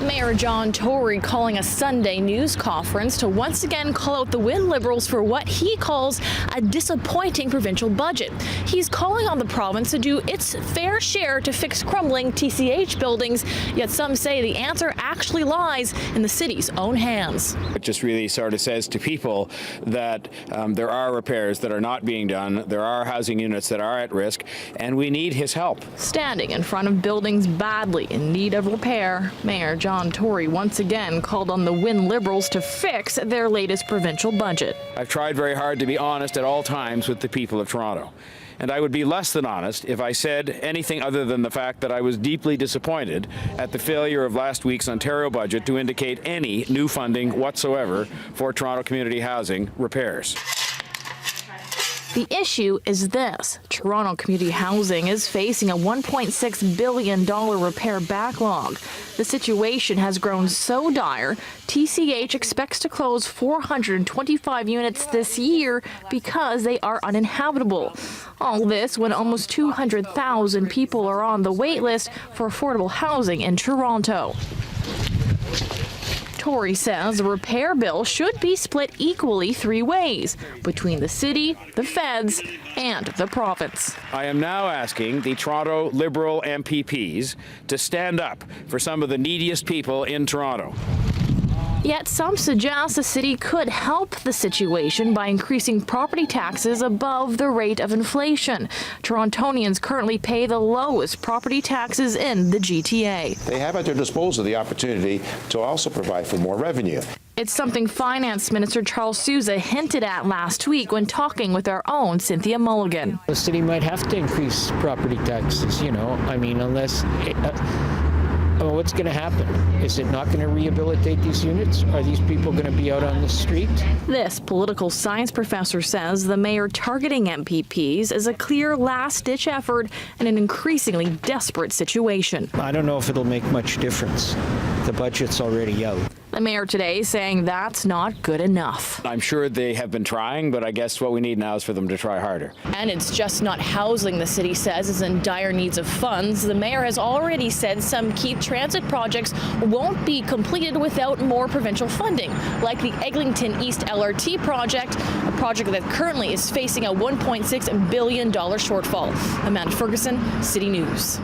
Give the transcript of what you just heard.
Mayor John Tory calling a Sunday news conference to once again call out the Wynne Liberals for what he calls a disappointing provincial budget. He's calling on the province to do its fair share to fix crumbling TCH buildings, yet some say the answer actually lies in the city's own hands. It just really sort of says to people that there are repairs that are not being done, there are housing units that are at risk, and we need his help. Standing in front of buildings badly in need of repair, Mayor John Tory once again called on the Wynne Liberals to fix their latest provincial budget. I've tried very hard to be honest at all times with the people of Toronto. And I would be less than honest if I said anything other than the fact that I was deeply disappointed at the failure of last week's Ontario budget to indicate any new funding whatsoever for Toronto community housing repairs. The issue is this. Toronto community housing is facing a $1.6 billion repair backlog. The situation has grown so dire, TCH expects to close 425 units this year because they are uninhabitable. All this when almost 200,000 people are on the wait list for affordable housing in Toronto. Tory says the repair bill should be split equally 3 ways between the city, the feds, and the province. I am now asking the Toronto Liberal MPPs to stand up for some of the neediest people in Toronto. Yet some suggest the city could help the situation by increasing property taxes above the rate of inflation. Torontonians currently pay the lowest property taxes in the GTA. They have at their disposal the opportunity to also provide for more revenue. It's something Finance Minister Charles Sousa hinted at last week when talking with our own Cynthia Mulligan. The city might have to increase property taxes, unless... what's going to happen? Is it not going to rehabilitate these units? Are these people going to be out on the street? This political science professor says the mayor targeting MPPs is a clear last-ditch effort in an increasingly desperate situation. I don't know if it'll make much difference. The budget's already out. The mayor today saying that's not good enough. I'm sure they have been trying, but I guess what we need now is for them to try harder. And it's just not housing, the city says, is in dire needs of funds. The mayor has already said some key transit projects won't be completed without more provincial funding, like the Eglinton East LRT project, a project that currently is facing a $1.6 billion shortfall. Amanda Ferguson, City News.